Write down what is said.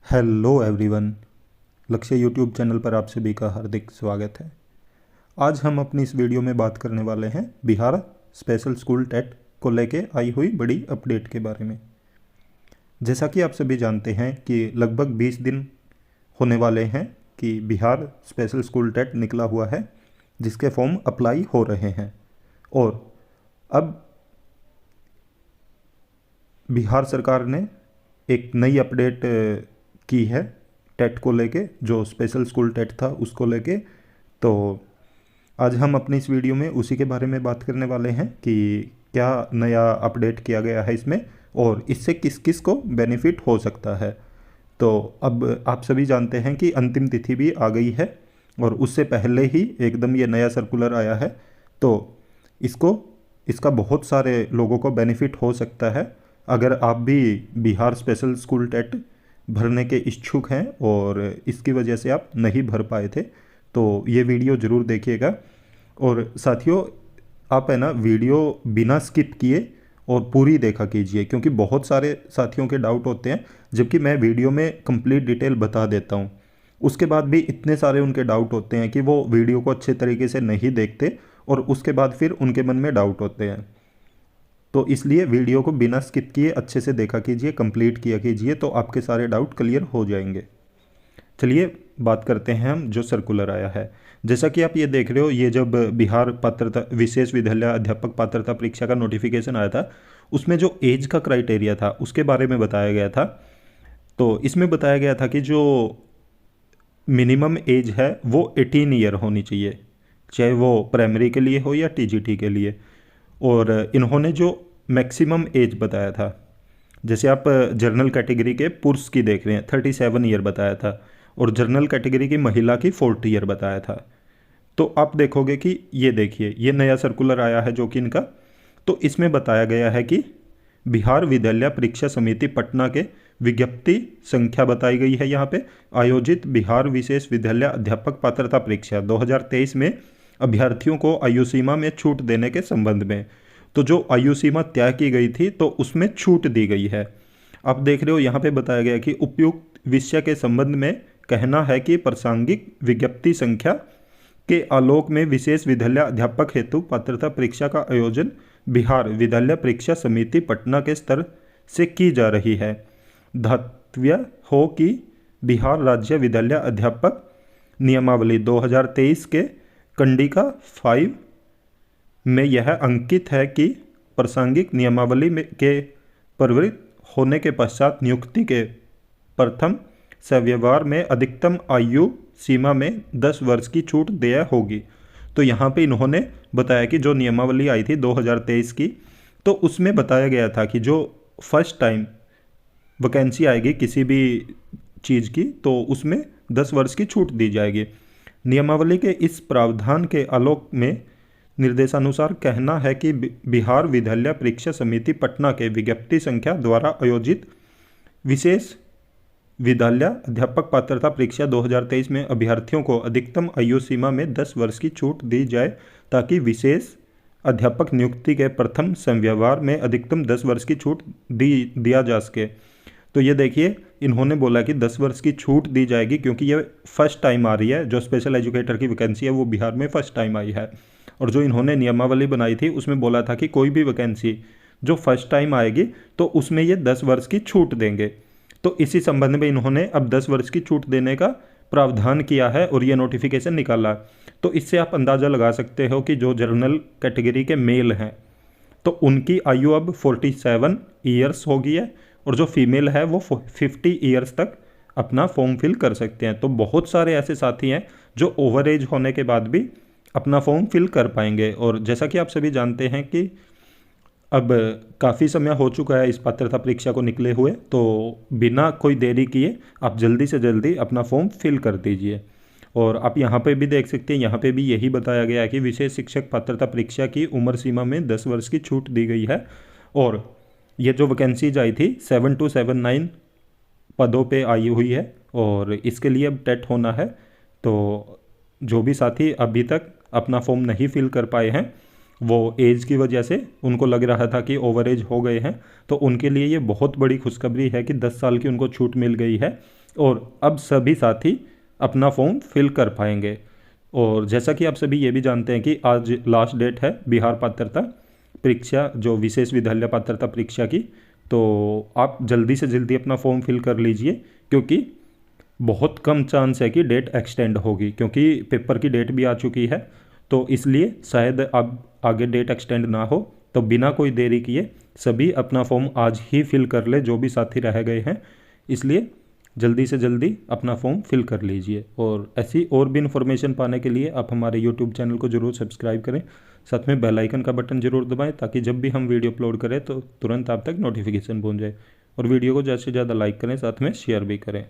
Hello everyone. लक्ष्य YouTube channel पर आप सभी का हार्दिक स्वागत है। आज हम अपनी इस वीडियो में बात करने वाले हैं बिहार स्पेशल स्कूल टेट को लेके आई हुई बड़ी अपडेट के बारे में। जैसा कि आप सभी जानते हैं कि लगभग 20 दिन होने वाले हैं कि बिहार स्पेशल स्कूल टेट निकला हुआ है, जिसके फॉर्म अप्लाई हो रहे हैं। और अब बिहार सरकार ने एक नई अपडेट की है टेट को लेके, जो स्पेशल स्कूल टेट था उसको लेके। तो आज हम अपनी इस वीडियो में उसी के बारे में बात करने वाले हैं कि क्या नया अपडेट किया गया है इसमें और इससे किस किस को बेनिफिट हो सकता है। तो अब आप सभी जानते हैं कि अंतिम तिथि भी आ गई है और उससे पहले ही एकदम ये नया सर्कुलर आया है। तो इसका बहुत सारे लोगों को बेनिफिट हो सकता है। अगर आप भी बिहार स्पेशल स्कूल टेट भरने के इच्छुक हैं और इसकी वजह से आप नहीं भर पाए थे, तो ये वीडियो ज़रूर देखिएगा। और साथियों, आप है ना वीडियो बिना स्किप किए और पूरी देखा कीजिए, क्योंकि बहुत सारे साथियों के डाउट होते हैं। जबकि मैं वीडियो में कंप्लीट डिटेल बता देता हूँ, उसके बाद भी इतने सारे उनके डाउट होते हैं कि वो वीडियो को अच्छे तरीके से नहीं देखते और उसके बाद फिर उनके मन में डाउट होते हैं। तो इसलिए वीडियो को बिना स्किप किए अच्छे से देखा कीजिए, कंप्लीट किया कीजिए, तो आपके सारे डाउट क्लियर हो जाएंगे। चलिए बात करते हैं हम जो सर्कुलर आया है। जैसा कि आप ये देख रहे हो, ये जब बिहार पात्रता विशेष विद्यालय अध्यापक पात्रता परीक्षा का नोटिफिकेशन आया था, उसमें जो एज का क्राइटेरिया था उसके बारे में बताया गया था। तो इसमें बताया गया था कि जो मिनिमम एज है वो 18 ईयर होनी चाहिए, चाहे वो प्राइमरी के लिए हो या टीजीटी के लिए। और इन्होंने जो मैक्सिमम एज बताया था, जैसे आप जनरल कैटेगरी के पुरुष की देख रहे हैं 37 ईयर बताया था और जनरल कैटेगरी की महिला की 40 ईयर बताया था। तो आप देखोगे कि ये देखिए, ये नया सर्कुलर आया है जो कि इनका, तो इसमें बताया गया है कि बिहार विद्यालय परीक्षा समिति पटना के विज्ञप्ति संख्या बताई गई है यहाँ पे, आयोजित बिहार विशेष विद्यालय अध्यापक पात्रता परीक्षा 2023 में अभ्यर्थियों को आयु सीमा में छूट देने के संबंध में। तो जो आयु सीमा तय की गई थी तो उसमें छूट दी गई है। आप देख रहे हो यहाँ पे बताया गया कि उपयुक्त विषय के संबंध में कहना है कि प्रासंगिक विज्ञप्ति संख्या के आलोक में विशेष विद्यालय अध्यापक हेतु पात्रता परीक्षा का आयोजन बिहार विद्यालय परीक्षा समिति पटना के स्तर से की जा रही है। ध्यातव्य हो कि बिहार राज्य विद्यालय अध्यापक नियमावली 2023 के कंडिका 5 में यह अंकित है कि प्रासंगिक नियमावली में के प्रवृत्त होने के पश्चात नियुक्ति के प्रथम सव्यवहार में अधिकतम आयु सीमा में 10 वर्ष की छूट देय होगी। तो यहाँ पे इन्होंने बताया कि जो नियमावली आई थी 2023 की, तो उसमें बताया गया था कि जो फर्स्ट टाइम वैकेंसी आएगी किसी भी चीज़ की तो उसमें 10 वर्ष की छूट दी जाएगी। नियमावली के इस प्रावधान के आलोक में निर्देशानुसार कहना है कि बिहार विद्यालय परीक्षा समिति पटना के विज्ञप्ति संख्या द्वारा आयोजित विशेष विद्यालय अध्यापक पात्रता परीक्षा 2023 में अभ्यर्थियों को अधिकतम आयु सीमा में 10 वर्ष की छूट दी जाए, ताकि विशेष अध्यापक नियुक्ति के प्रथम संव्यवहार में अधिकतम 10 वर्ष की छूट दिया जा सके। तो ये देखिए, इन्होंने बोला कि 10 वर्ष की छूट दी जाएगी, क्योंकि ये फर्स्ट टाइम आ रही है। जो स्पेशल एजुकेटर की वैकेंसी है वो बिहार में फर्स्ट टाइम आई है। और जो इन्होंने नियमावली बनाई थी उसमें बोला था कि कोई भी वैकेंसी जो फर्स्ट टाइम आएगी तो उसमें ये 10 वर्ष की छूट देंगे। तो इसी संबंध में इन्होंने अब 10 वर्ष की छूट देने का प्रावधान किया है और ये नोटिफिकेशन निकाला। तो इससे आप अंदाज़ा लगा सकते हो कि जो जनरल कैटेगरी के मेल हैं तो उनकी आयु अब 47 ईयर्स हो गई है, और जो फीमेल है वो 50 ईयर्स तक अपना फॉर्म फिल कर सकते हैं। तो बहुत सारे ऐसे साथी हैं जो ओवर एज होने के बाद भी अपना फॉर्म फिल कर पाएंगे। और जैसा कि आप सभी जानते हैं कि अब काफ़ी समय हो चुका है इस पात्रता परीक्षा को निकले हुए, तो बिना कोई देरी किए आप जल्दी से जल्दी अपना फॉर्म फिल कर दीजिए। और आप यहाँ पे भी देख सकते हैं, यहाँ पे भी यही बताया गया है कि विशेष शिक्षक पात्रता परीक्षा की उम्र सीमा में 10 वर्ष की छूट दी गई है। और ये जो वैकेंसीज आई थी 7279 पदों पे आई हुई है और इसके लिए अब टेट होना है। तो जो भी साथी अभी तक अपना फॉर्म नहीं फिल कर पाए हैं, वो एज की वजह से उनको लग रहा था कि ओवर एज हो गए हैं, तो उनके लिए ये बहुत बड़ी खुशखबरी है कि 10 साल की उनको छूट मिल गई है और अब सभी साथी अपना फॉर्म फिल कर पाएंगे। और जैसा कि आप सभी ये भी जानते हैं कि आज लास्ट डेट है बिहार पात्रता परीक्षा, जो विशेष विद्यालय पात्रता परीक्षा की। तो आप जल्दी से जल्दी अपना फॉर्म फिल कर लीजिए, क्योंकि बहुत कम चांस है कि डेट एक्सटेंड होगी, क्योंकि पेपर की डेट भी आ चुकी है। तो इसलिए शायद अब आगे डेट एक्सटेंड ना हो। तो बिना कोई देरी किए सभी अपना फॉर्म आज ही फिल कर ले, जो भी साथी रह गए हैं। इसलिए जल्दी से जल्दी अपना फॉर्म फिल कर लीजिए। और ऐसी और भी इन्फॉर्मेशन पाने के लिए आप हमारे यूट्यूब चैनल को ज़रूर सब्सक्राइब करें, साथ में बेल आइकन का बटन ज़रूर दबाएं, ताकि जब भी हम वीडियो अपलोड करें तो तुरंत आप तक नोटिफिकेशन पहुंच जाए। और वीडियो को ज़्यादा से ज़्यादा लाइक करें, साथ में शेयर भी करें।